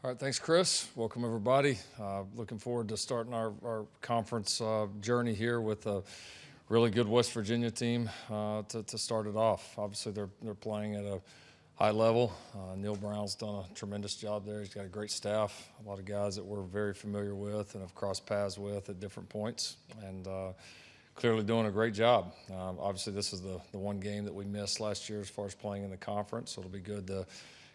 All right, thanks, Chris. Welcome, everybody. Looking forward to starting our conference journey here with a really good West Virginia team to start it off. Obviously, they're playing at a high level. Neil Brown's done a tremendous job there. He's got a great staff, a lot of guys that we're very familiar with and have crossed paths with at different points, and clearly doing a great job. Obviously, this is the one game that we missed last year as far as playing in the conference, so it'll be good to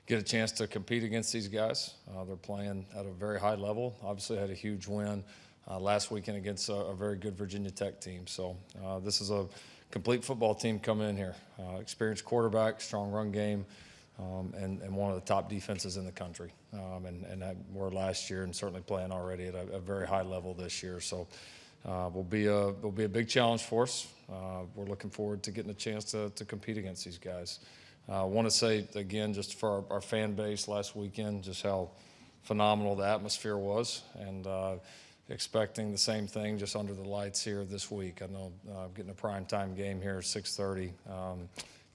get a chance to compete against these guys. They're playing at a very high level. Obviously had a huge win last weekend against a very good Virginia Tech team. So this is a complete football team coming in here. Experienced quarterback, strong run game, and one of the top defenses in the country. And were last year and certainly playing already at a very high level this year. So will be a big challenge for us. We're looking forward to getting a chance to compete against these guys. I want to say, again, just for our fan base last weekend, just how phenomenal the atmosphere was, and expecting the same thing just under the lights here this week. I know getting a primetime game here at 6:30,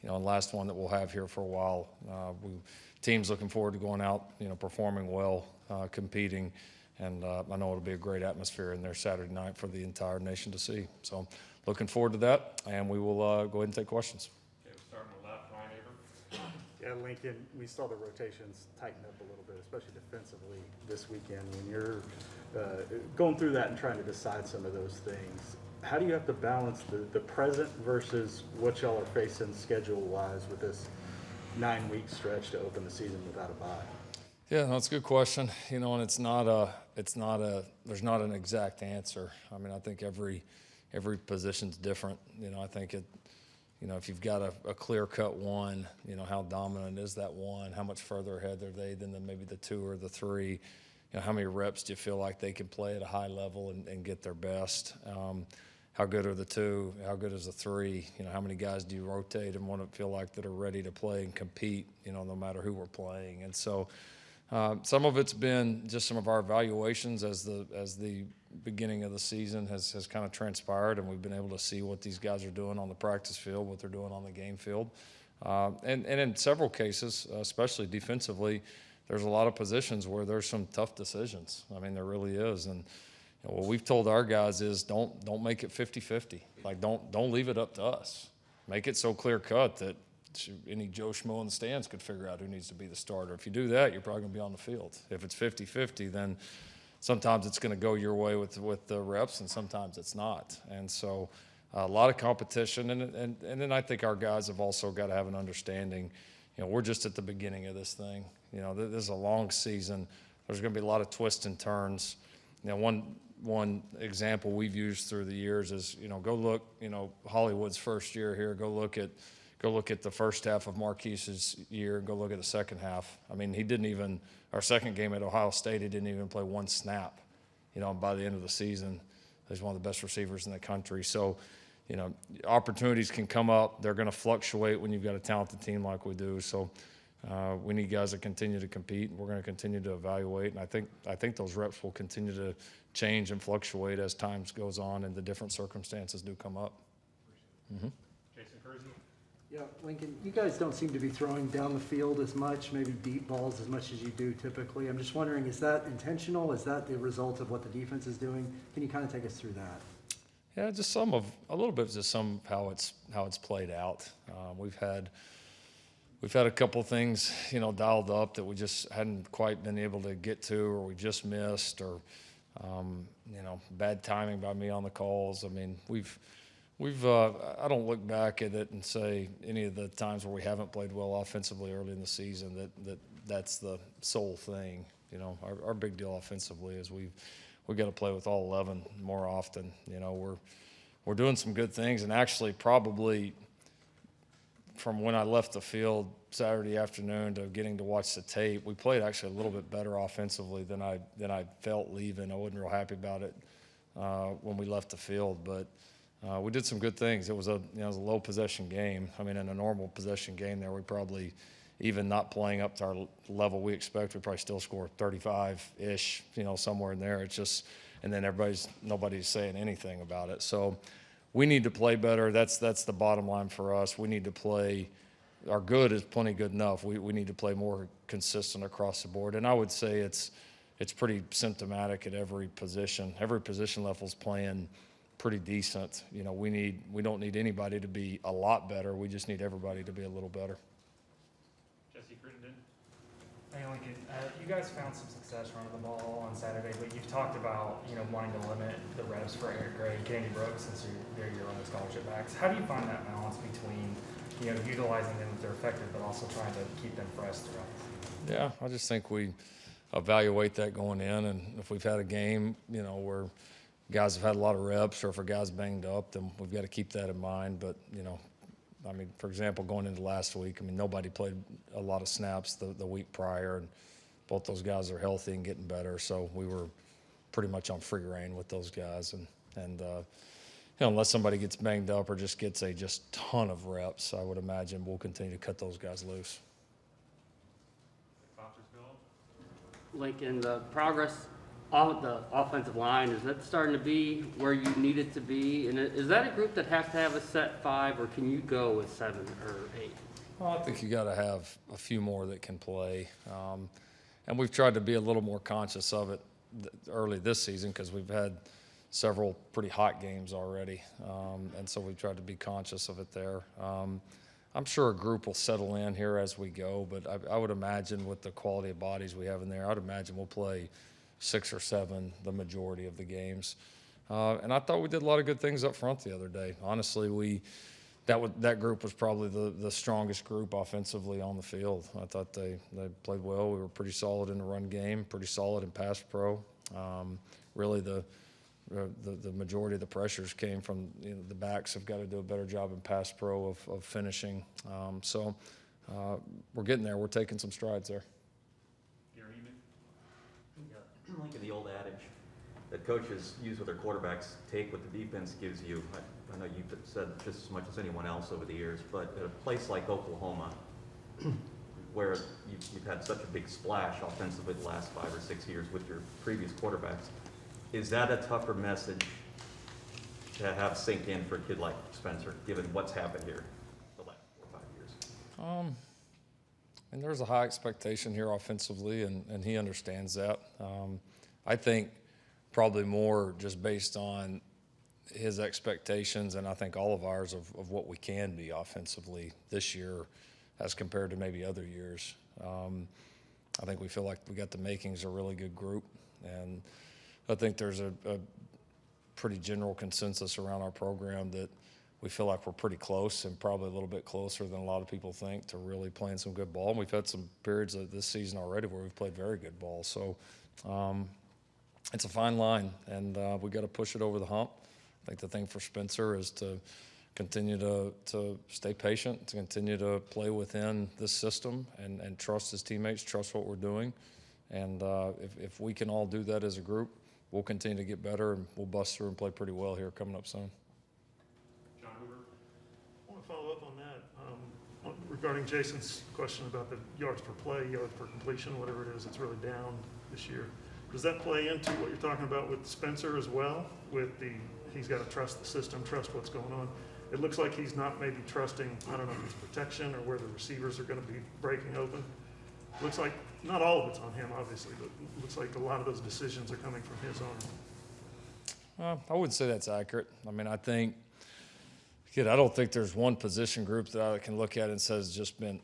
and last one that we'll have here for a while. Team's looking forward to going out, performing well, competing, and I know it'll be a great atmosphere in there Saturday night for the entire nation to see. So looking forward to that, and we will go ahead and take questions. Yeah, Lincoln, we saw the rotations tighten up a little bit, especially defensively this weekend. When you're going through that and trying to decide some of those things, how do you have to balance the present versus what y'all are facing schedule-wise with this 9-week stretch to open the season without a bye? Yeah, that's a good question. And there's not an exact answer. I mean, I think every position's different. I think if you've got a clear-cut one, how dominant is that one? How much further ahead are they than maybe the two or the three? How many reps do you feel like they can play at a high level and get their best? How good are the two? How good is the three? How many guys do you rotate and want to feel like that are ready to play and compete, no matter who we're playing? And so some of it's been just some of our evaluations as the beginning of the season has kind of transpired, and we've been able to see what these guys are doing on the practice field, what they're doing on the game field. And in several cases, especially defensively, there's a lot of positions where there's some tough decisions. I mean, there really is. And what we've told our guys is don't make it 50-50. Like, don't leave it up to us. Make it so clear-cut that any Joe Schmo in the stands could figure out who needs to be the starter. If you do that, you're probably going to be on the field. If it's 50-50, then sometimes it's going to go your way with the reps, and sometimes it's not. And so a lot of competition. And then I think our guys have also got to have an understanding, we're just at the beginning of this thing. This is a long season. There's going to be a lot of twists and turns. One example we've used through the years is, go look, Hollywood's first year here, go look at the first half of Marquise's year and go look at the second half. I mean, our second game at Ohio State, he didn't even play one snap. By the end of the season, he's one of the best receivers in the country. So, opportunities can come up. They're going to fluctuate when you've got a talented team like we do. So we need guys that continue to compete. We're going to continue to evaluate. And I think those reps will continue to change and fluctuate as time goes on and the different circumstances do come up. Mm-hmm. Yeah, Lincoln, you guys don't seem to be throwing down the field as much, maybe deep balls as much as you do typically. I'm just wondering, is that intentional? Is that the result of what the defense is doing? Can you kind of take us through that? Yeah, just a little bit of just some how it's played out. We've had a couple things, dialed up that we just hadn't quite been able to get to, or we just missed, or bad timing by me on the calls. I mean, I don't look back at it and say any of the times where we haven't played well offensively early in the season that's the sole thing. Our big deal offensively is we got to play with all 11 more often. We're doing some good things, and actually probably from when I left the field Saturday afternoon to getting to watch the tape, we played actually a little bit better offensively than I felt leaving. I wasn't real happy about it when we left the field, but we did some good things. It was a low possession game. I mean, in a normal possession game there, we probably, even not playing up to our level we expect, we probably still score 35-ish, somewhere in there. It's just, and then nobody's saying anything about it. So we need to play better. That's the bottom line for us. We need to play our good is plenty good enough. We need to play more consistent across the board. And I would say it's pretty symptomatic at every position. Every position level's playing pretty decent. You know, we don't need anybody to be a lot better. We just need everybody to be a little better. Jesse Crittenden. Hey Lincoln, you guys found some success running the ball on Saturday, but you've talked about, you know, wanting to limit the reps for Eric Gray and Kennedy Brooks since they're your only scholarship backs. How do you find that balance between, you know, utilizing them if they're effective, but also trying to keep them fresh throughout the season? Yeah, I just think we evaluate that going in, and if we've had a game, you know, where guys have had a lot of reps, or if a guy's banged up, then we've got to keep that in mind. But, you know, I mean, for example, going into last week, I mean, nobody played a lot of snaps the week prior, and both those guys are healthy and getting better. So we were pretty much on free reign with those guys. And you know, unless somebody gets banged up or just gets a ton of reps, I would imagine we'll continue to cut those guys loose. Lincoln, the progress on the offensive line, is that starting to be where you need it to be? And is that a group that has to have a set 5, or can you go with 7 or 8? Well, I think you got to have a few more that can play. And we've tried to be a little more conscious of it early this season because we've had several pretty hot games already. And so we've tried to be conscious of it there. I'm sure a group will settle in here as we go, but I would imagine with the quality of bodies we have in there, I'd imagine we'll play 6 or 7 the majority of the games. And I thought we did a lot of good things up front the other day. Honestly, that group was probably the strongest group offensively on the field. I thought they played well. We were pretty solid in the run game, pretty solid in pass pro. Really the majority of the pressures came from, you know, the backs have got to do a better job in pass pro of finishing. So we're getting there. We're taking some strides there. Like the old adage that coaches use with their quarterbacks, take what the defense gives you. I know you've said just as much as anyone else over the years, but at a place like Oklahoma, where you've had such a big splash offensively the last 5 or 6 years with your previous quarterbacks, is that a tougher message to have sink in for a kid like Spencer, given what's happened here the last 4 or 5 years? And there's a high expectation here offensively, and he understands that. I think probably more just based on his expectations, and I think all of ours, of what we can be offensively this year as compared to maybe other years. I think we feel like we got the makings of a really good group, and I think there's a pretty general consensus around our program that we feel like we're pretty close, and probably a little bit closer than a lot of people think, to really playing some good ball. And we've had some periods of this season already where we've played very good ball. So it's a fine line, and we got to push it over the hump. I think the thing for Spencer is to continue to stay patient, to continue to play within this system and trust his teammates, trust what we're doing. And if we can all do that as a group, we'll continue to get better, and we'll bust through and play pretty well here coming up soon. I want to follow up on that regarding Jason's question about the yards per play, yards per completion, whatever it is, it's really down this year. Does that play into what you're talking about with Spencer as well? He's got to trust the system, trust what's going on. It looks like he's not maybe trusting, I don't know if it's protection or where the receivers are going to be breaking open. Looks like not all of it's on him, obviously, but it looks like a lot of those decisions are coming from his arm. I wouldn't say that's accurate. I mean, I don't think there's one position group that I can look at and says been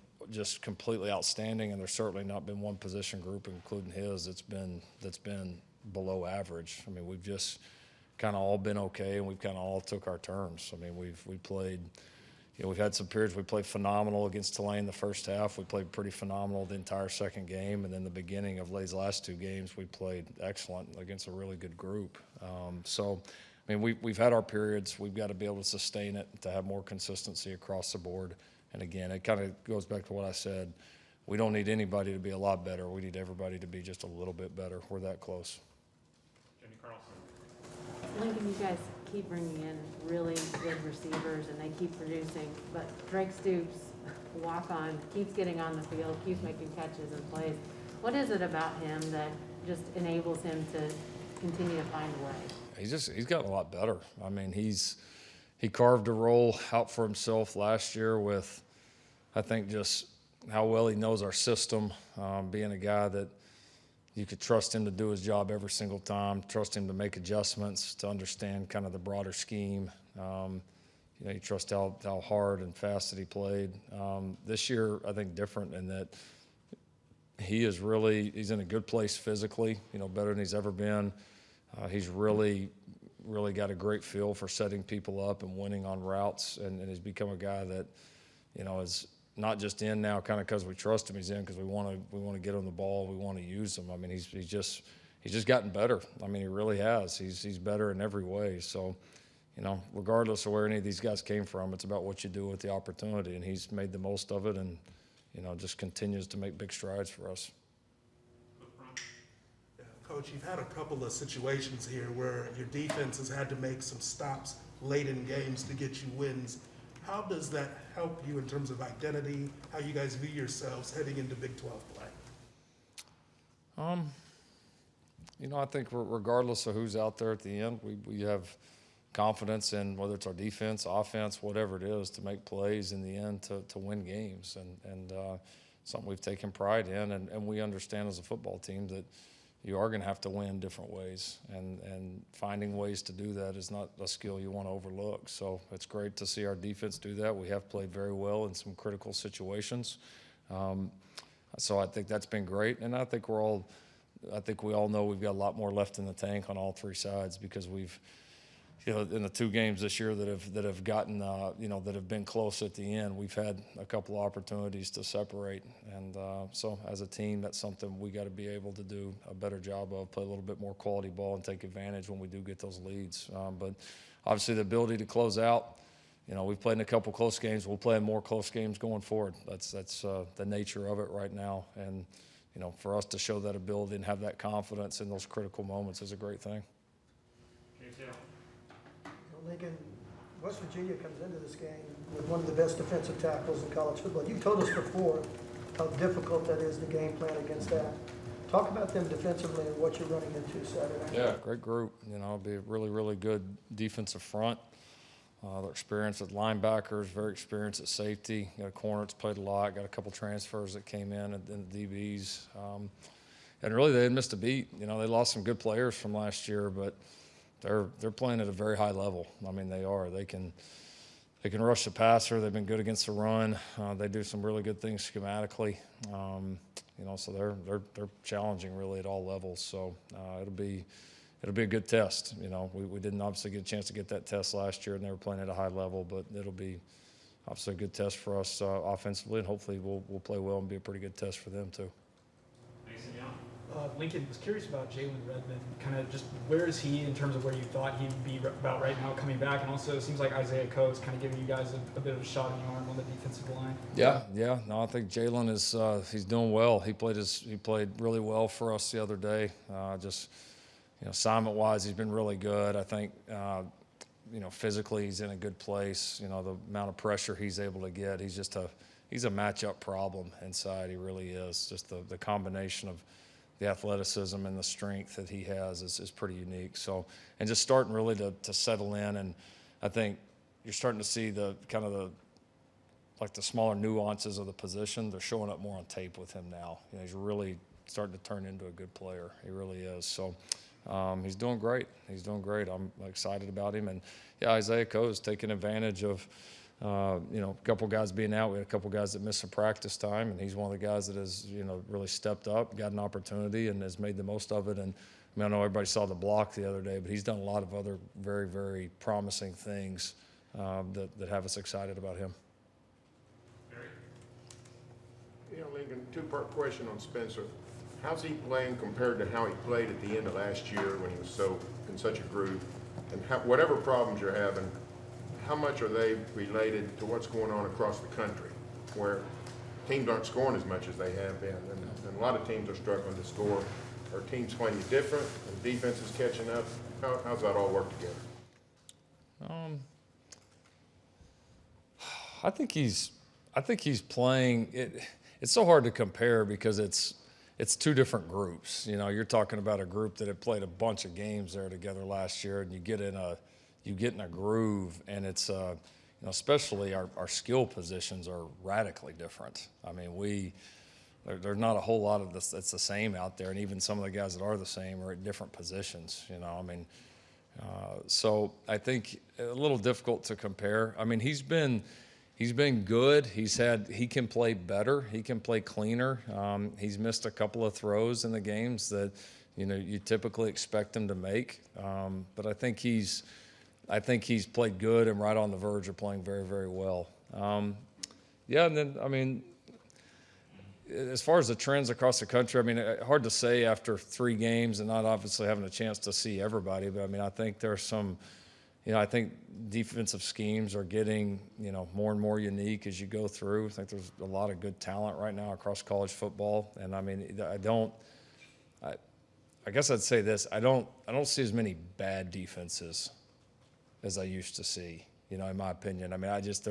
completely outstanding, and there's certainly not been one position group, including his, that's been below average. I mean, we've just kind of all been okay, and we've kind of all took our turns. I mean, we played, you know, we've had some periods we played phenomenal against Tulane the first half. We played pretty phenomenal the entire second game, and then the beginning of Lay's last 2 games, we played excellent against a really good group. So, I mean, we've had our periods. We've got to be able to sustain it, to have more consistency across the board. And again, it kind of goes back to what I said. We don't need anybody to be a lot better. We need everybody to be just a little bit better. We're that close. Jenny Carlson. Lincoln, you guys keep bringing in really good receivers, and they keep producing. But Drake Stoops, walk-on, keeps getting on the field, keeps making catches and plays. What is it about him that just enables him to continue to find a way? He's gotten a lot better. I mean, he carved a role out for himself last year with I think just how well he knows our system, being a guy that you could trust him to do his job every single time, trust him to make adjustments, to understand kind of the broader scheme. You know, you trust how hard and fast that he played. This year, I think different in that he's in a good place physically, you know, better than he's ever been. He's really got a great feel for setting people up and winning on routes, and he's become a guy that, you know, is not just in now kind of because we trust him. He's in because we want to get him the ball. We want to use him. I mean, he's just gotten better. I mean, he really has. He's better in every way. So, you know, regardless of where any of these guys came from, it's about what you do with the opportunity, and he's made the most of it, and, you know, just continues to make big strides for us. Yeah, Coach, you've had a couple of situations here where your defense has had to make some stops late in games to get you wins. How does that help you in terms of identity, how you guys view yourselves heading into Big 12 play? You know, I think regardless of who's out there at the end, we have confidence in whether it's our defense, offense, whatever it is, to make plays in the end to win games, and something we've taken pride in, and we understand as a football team that you are going to have to win different ways, and finding ways to do that is not a skill you want to overlook. So it's great to see our defense do that. We have played very well in some critical situations. So I think that's been great, and I think we all know we've got a lot more left in the tank on all three sides, because we've, you know, in the two games this year that have gotten, you know, that have been close at the end, we've had a couple of opportunities to separate. And so as a team, that's something we got to be able to do a better job of, play a little bit more quality ball and take advantage when we do get those leads. But obviously the ability to close out, you know, we've played in a couple close games. We'll play in more close games going forward. That's the nature of it right now. And, you know, for us to show that ability and have that confidence in those critical moments is a great thing. Lincoln, West Virginia comes into this game with one of the best defensive tackles in college football. You've told us before how difficult that is to game plan against that. Talk about them defensively and what you're running into Saturday. Yeah, great group. You know, it'll be a really good defensive front. They're experienced at linebackers, very experienced at safety. Got a corner that's played a lot. Got a couple transfers that came in the DBs. And really, they had missed a beat. You know, they lost some good players from last year, but they're playing at a very high level. I mean, they are. They can rush the passer. They've been good against the run. They do some really good things schematically. You know, so they're challenging really at all levels. So it'll be a good test. You know, we didn't obviously get a chance to get that test last year, and they were playing at a high level. But it'll be obviously a good test for us offensively, and hopefully we'll play well and be a pretty good test for them too. Lincoln, was curious about Jalen Redmond, kind of just where is he in terms of where you thought he'd be about right now coming back, and also it seems like Isaiah Coe is kind of giving you guys a bit of a shot in the arm on the defensive line. Yeah. No, I think Jalen is he's doing well. He played really well for us the other day. Just, you know, assignment-wise, he's been really good. I think you know, physically he's in a good place. You know, the amount of pressure he's able to get, he's a matchup problem inside. He really is. Just the combination of the athleticism and the strength that he has is pretty unique. So, and just starting really to settle in, and I think you're starting to see the kind of the smaller nuances of the position. They're showing up more on tape with him now. You know, he's really starting to turn into a good player. He really is. So he's doing great. He's doing great. I'm excited about him. And yeah, Isaiah Coe is taking advantage of you know, a couple guys being out. We had a couple guys that missed some practice time, and he's one of the guys that has, you know, really stepped up, got an opportunity, and has made the most of it. And I mean, I know everybody saw the block the other day, but he's done a lot of other very, very promising things that have us excited about him. You know, Lincoln, two-part question on Spencer. How's he playing compared to how he played at the end of last year when he was in such a groove? And whatever problems you're having, how much are they related to what's going on across the country, where teams aren't scoring as much as they have been, and a lot of teams are struggling to score? Are teams playing different, and defense is catching up? How's that all work together? I think he's playing. It's so hard to compare because it's two different groups. You know, you're talking about a group that had played a bunch of games there together last year, and you get in a groove, and it's you know, especially our skill positions are radically different. I mean, there's not a whole lot of this that's the same out there, and even some of the guys that are the same are at different positions, you know. I mean, so I think a little difficult to compare. I mean, he's been good. He can play better. He can play cleaner. He's missed a couple of throws in the games that, you know, you typically expect him to make. But I think he's played good and right on the verge of playing very, very well. Yeah, and then, I mean, as far as the trends across the country, I mean, hard to say after 3 games and not obviously having a chance to see everybody, but I mean, I think there's some, you know, I think defensive schemes are getting, you know, more and more unique as you go through. I think there's a lot of good talent right now across college football, and I mean, I guess I'd say this: I don't see as many bad defenses as I used to see. You know, in my opinion, I mean, it just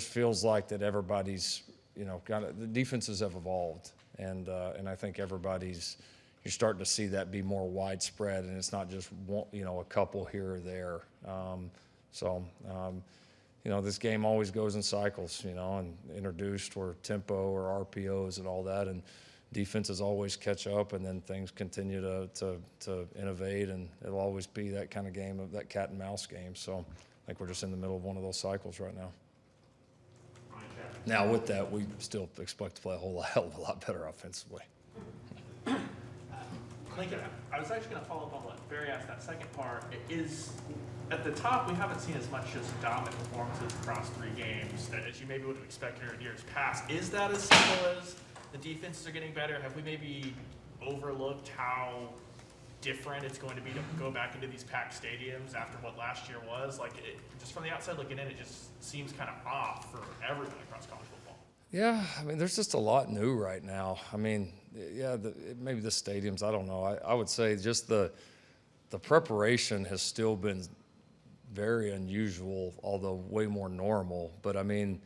feels like that everybody's, you know, the defenses have evolved, and I think you're starting to see that be more widespread, and it's not just one, you know, a couple here or there. You know, this game always goes in cycles, you know, and introduced or tempo or RPOs and all that, and defenses always catch up, and then things continue to innovate, and it'll always be that kind of game, of that cat and mouse game. So I think we're just in the middle of one of those cycles right now. Now, with that, we still expect to play a hell of a lot better offensively. Lincoln, I was actually going to follow up on what Barry asked, that second part. Is at the top, we haven't seen as much as dominant performances across 3 games as you maybe would have expected in years past. Is that as simple as the defenses are getting better? Have we maybe overlooked how different it's going to be to go back into these packed stadiums after what last year was? Like, just from the outside looking in, it just seems kind of off for everyone across college football. Yeah, I mean, there's just a lot new right now. I mean, yeah, maybe the stadiums, I don't know. I would say just the preparation has still been very unusual, although way more normal. But I mean,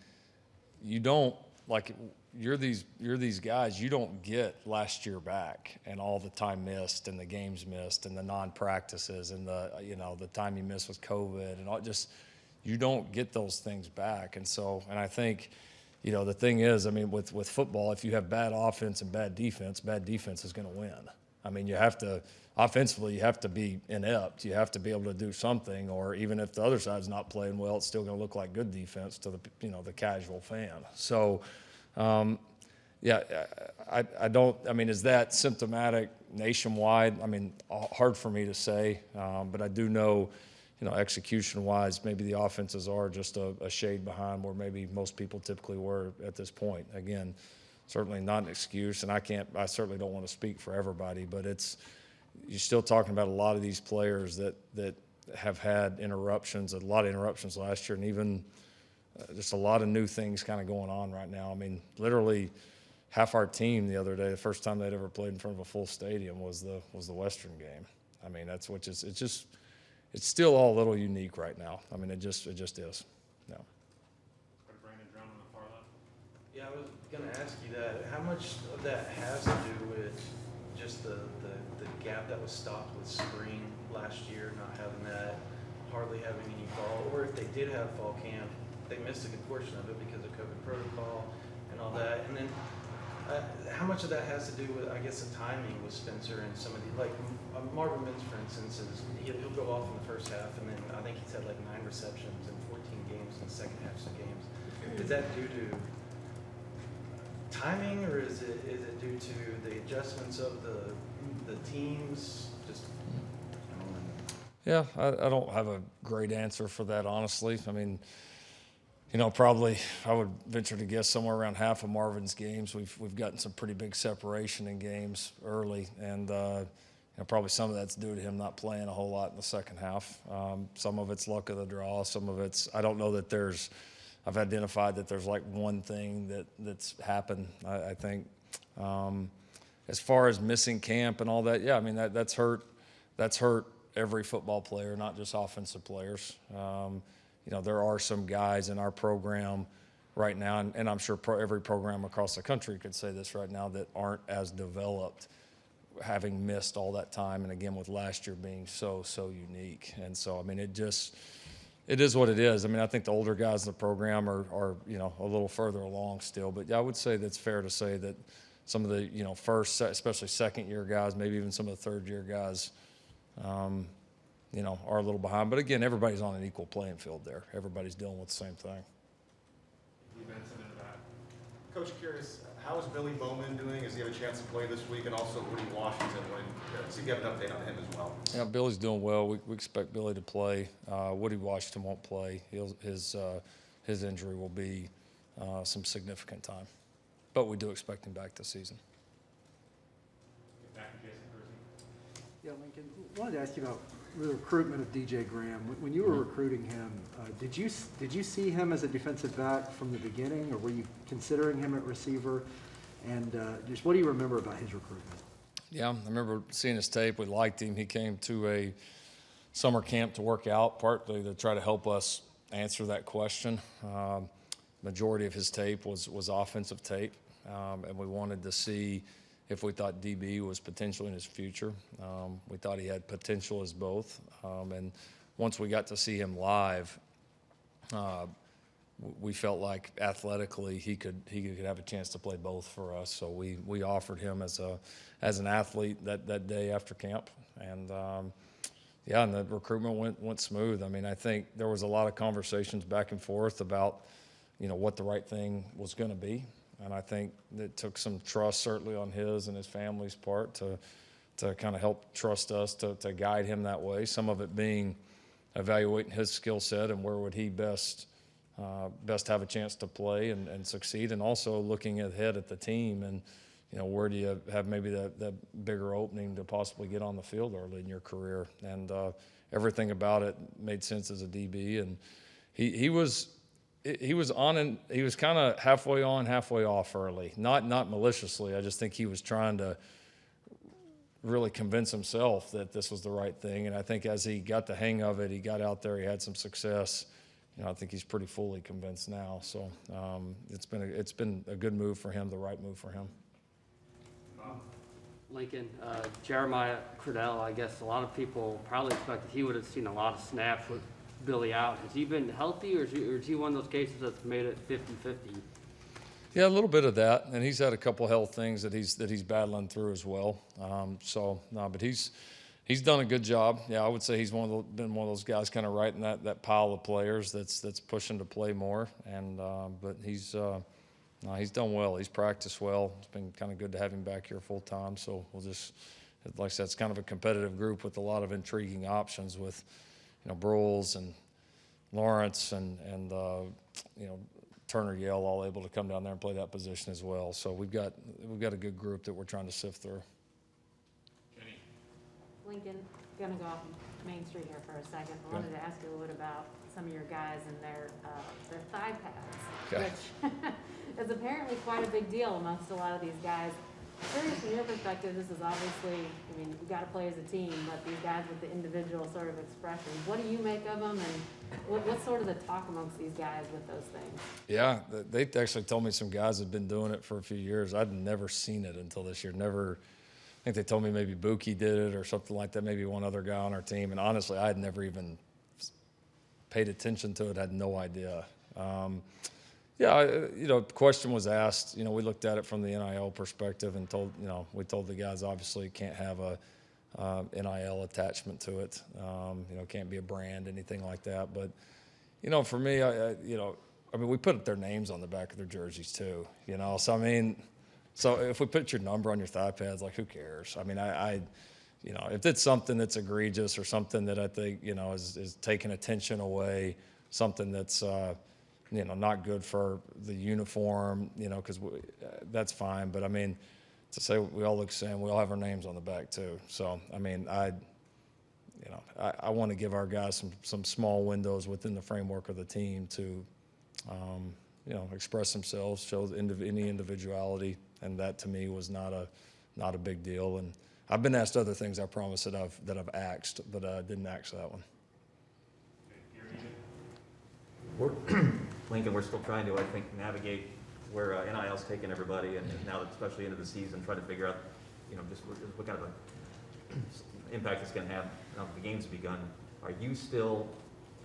you don't, like, you're these guys, you don't get last year back and all the time missed and the games missed and the non-practices and the, you know, the time you missed with COVID and all, just, you don't get those things back. And so, and I think, you know, the thing is, I mean, with football, if you have bad offense and bad defense is going to win. I mean, you have to, offensively, you have to be inept. You have to be able to do something, or even if the other side's not playing well, it's still going to look like good defense to the, you know, the casual fan. So, yeah, I mean, is that symptomatic nationwide? I mean, hard for me to say, but I do know, you know, execution-wise, maybe the offenses are just a shade behind where maybe most people typically were at this point. Again, certainly not an excuse, and I certainly don't want to speak for everybody, but you're still talking about a lot of these players that have had interruptions, a lot of interruptions last year, and even just a lot of new things kind of going on right now. I mean, literally half our team the other day, the first time they'd ever played in front of a full stadium was the Western game. I mean, it's still all a little unique right now. I mean, it just is. No. Brandon Brown on the far left. Yeah, I was going to ask you that. How much of that has to do with just the gap that was stopped with spring last year, not having that, hardly having any fall, or if they did have fall camp, they missed a good portion of it because of COVID protocol and all that. And then how much of that has to do with, I guess, the timing with Spencer and some of the, like Marvin Mims, for instance, he'll go off in the first half, and then I think he's had like 9 receptions in 14 games in the second half of games. Is that due to timing, or is it due to the adjustments of the teams? Just, I don't know. Yeah, I don't have a great answer for that, honestly. I mean, you know, probably I would venture to guess somewhere around half of Marvin's games we've gotten some pretty big separation in games early, and you know, probably some of that's due to him not playing a whole lot in the second half. Some of it's luck of the draw. Some of it's, I don't know that I've identified that there's like one thing that's happened. I think as far as missing camp and all that, yeah, I mean that's hurt every football player, not just offensive players. You know, there are some guys in our program right now, and I'm sure every program across the country could say this right now, that aren't as developed, having missed all that time, and again with last year being so unique. And so, I mean, it just, it is what it is. I mean, I think the older guys in the program are you know, a little further along still. But yeah, I would say that's fair to say that some of the, you know, first, especially second-year guys, maybe even some of the third-year guys, you know, are a little behind. But again, everybody's on an equal playing field there. Everybody's dealing with the same thing. Benson in the back. Coach, curious, how is Billy Bowman doing? Does he have a chance to play this week? And also Woody Washington, see if you have an update on him as well. Yeah, Billy's doing well. We expect Billy to play. Woody Washington won't play. His injury will be some significant time. But we do expect him back this season. Get back to Jason Kersey. Yeah, Lincoln, wanted to ask you about the recruitment of DJ Graham. When you were recruiting him, did you see him as a defensive back from the beginning, or were you considering him at receiver? And just what do you remember about his recruitment? Yeah, I remember seeing his tape. We liked him. He came to a summer camp to work out, partly to try to help us answer that question. Majority of his tape was offensive tape, and we wanted to see if we thought DB was potential in his future. We thought he had potential as both. And once we got to see him live, we felt like athletically he could have a chance to play both for us. So we offered him as an athlete that day after camp. And yeah, and the recruitment went smooth. I mean, I think there was a lot of conversations back and forth about, you know, what the right thing was going to be. And I think it took some trust, certainly on his and his family's part, to kind of help trust us to guide him that way. Some of it being evaluating his skill set and where would he best have a chance to play and succeed, and also looking ahead at the team and, you know, where do you have maybe that bigger opening to possibly get on the field early in your career. And everything about it made sense as a DB, and he was on, and he was kind of halfway on, halfway off early. Not maliciously. I just think he was trying to really convince himself that this was the right thing. And I think as he got the hang of it, he got out there, he had some success. You know, I think he's pretty fully convinced now. So it's been a good move for him, the right move for him. Lincoln, Jeremiah Cradell, I guess a lot of people probably expected he would have seen a lot of snaps with Billy out. Has he been healthy, or is he one of those cases that's made it 50-50? Yeah, a little bit of that, and he's had a couple health things that he's battling through as well. But he's done a good job. Yeah, I would say he's been one of those guys kind of right in that pile of players that's pushing to play more. And but he's done well. He's practiced well. It's been kind of good to have him back here full time. So we'll just, like I said, it's kind of a competitive group with a lot of intriguing options with, you know, Broyles and Lawrence and you know, Turner Yell all able to come down there and play that position as well. So we've got a good group that we're trying to sift through. Jenny. Lincoln, gonna go off Main Street here for a second. I wanted to ask you a little bit about some of your guys and their thigh pads, which is apparently quite a big deal amongst a lot of these guys. Curious from your perspective, this is obviously, I mean, you got to play as a team, but these guys with the individual sort of expressions, what do you make of them, and what's sort of the talk amongst these guys with those things? Yeah, they actually told me some guys had been doing it for a few years. I'd never seen it until this year. Never. I think they told me maybe Buki did it or something like that, maybe one other guy on our team. And honestly, I had never even paid attention to it. I had no idea. Yeah, you know, the question was asked. You know, we looked at it from the NIL perspective and we told the guys obviously can't have a NIL attachment to it. You know, can't be a brand, anything like that. But, you know, for me, we put their names on the back of their jerseys too. You know, so I mean, so if we put your number on your thigh pads, like, who cares? I mean, you know, if it's something that's egregious or something that I think, you know, is taking attention away, something that's you know, not good for the uniform, you know, because that's fine. But I mean, to say we all look the same, we all have our names on the back too. So I mean, I want to give our guys some small windows within the framework of the team to, you know, express themselves, show any individuality, and that to me was not a big deal. And I've been asked other things, I promise, that I've axed, but I didn't axe that one. Lincoln, we're still trying to, I think, navigate where NIL's taking everybody, and now that especially into the season, try to figure out, you know, just what kind of impact it's going to have now that the game's begun. Are you still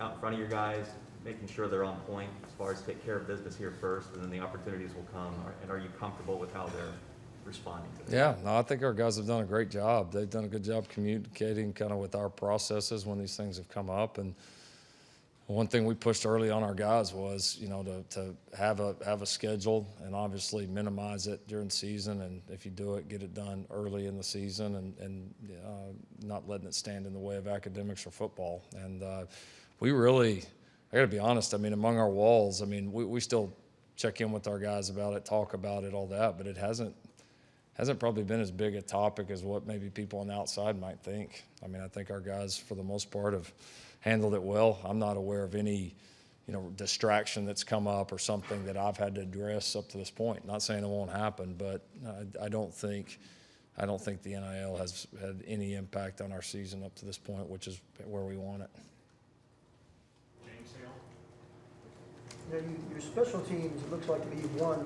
out in front of your guys, making sure they're on point as far as take care of business here first, and then the opportunities will come? And are you comfortable with how they're responding to that? Yeah, no, I think our guys have done a great job. They've done a good job communicating kind of with our processes when these things have come up. And one thing we pushed early on our guys was, you know, to have a schedule and obviously minimize it during season. And if you do it, get it done early in the season and not letting it stand in the way of academics or football. And we really, I got to be honest, I mean, among our walls, I mean, we still check in with our guys about it, talk about it, all that, but it hasn't probably been as big a topic as what maybe people on the outside might think. I mean, I think our guys, for the most part, have handled it well. I'm not aware of any, you know, distraction that's come up or something that I've had to address up to this point. Not saying it won't happen, but I don't think the NIL has had any impact on our season up to this point, which is where we want it. James Hale? You know, your special teams, it looks like to be one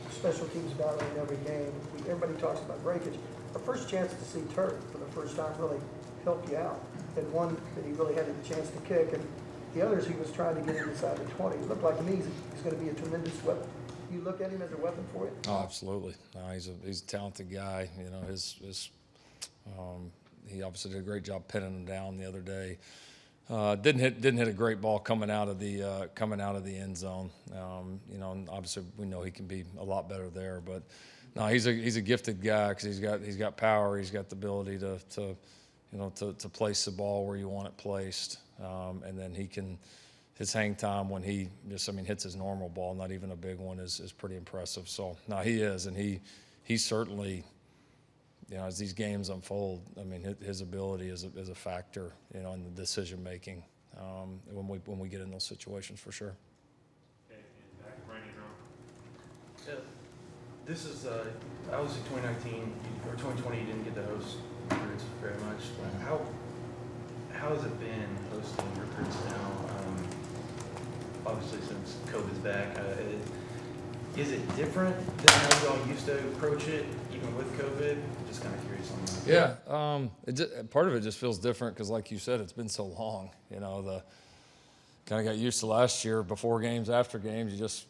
special teams battle in every game. Everybody talks about breakage. Our first chance to see Turk for the first time really helped you out. And one that he really had a chance to kick, and the others he was trying to get inside the 20. It looked like to me he's going to be a tremendous weapon. You look at him as a weapon for you? Oh, absolutely. No, he's a talented guy. You know, he obviously did a great job pinning him down the other day. Didn't hit a great ball coming out of the end zone. You know, and obviously we know he can be a lot better there, but no, he's a gifted guy because he's got power. He's got the ability to place the ball where you want it placed, and then his hang time when he hits his normal ball, not even a big one, is pretty impressive. So no, he is, and he certainly, you know, as these games unfold, I mean, his ability is a factor, you know, in the decision making when we get in those situations for sure. Okay, and back to Brian Ingram. Yeah. This is, obviously 2019, or 2020, you didn't get to host recruits very much. How has it been hosting recruits now? Obviously, since COVID's back, is it different than how y'all used to approach it, even with COVID? Just kind of curious on that. Yeah, part of it just feels different because, like you said, it's been so long. You know, kind of got used to last year, before games, after games, you just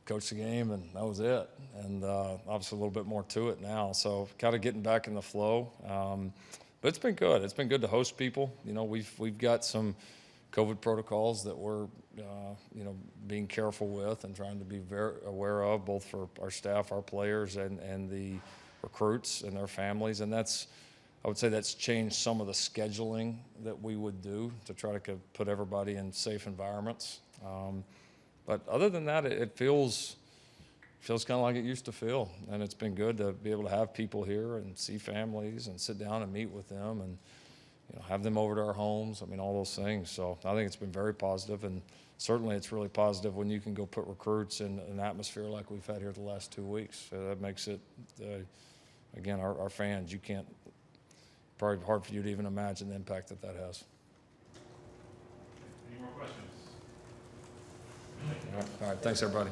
coach the game and that was it. And obviously a little bit more to it now. So kind of getting back in the flow. But it's been good. It's been good to host people. You know, we've got some COVID protocols that we're, you know, being careful with and trying to be very aware of, both for our staff, our players, and the recruits and their families. And I would say that's changed some of the scheduling that we would do to try to put everybody in safe environments. But other than that, it feels kind of like it used to feel, and it's been good to be able to have people here and see families and sit down and meet with them and, you know, have them over to our homes. I mean, all those things. So I think it's been very positive, and certainly it's really positive when you can go put recruits in an atmosphere like we've had here the last 2 weeks. So that makes it, again, our fans, you can't, probably hard for you to even imagine the impact that has. Any more questions? All right, thanks everybody.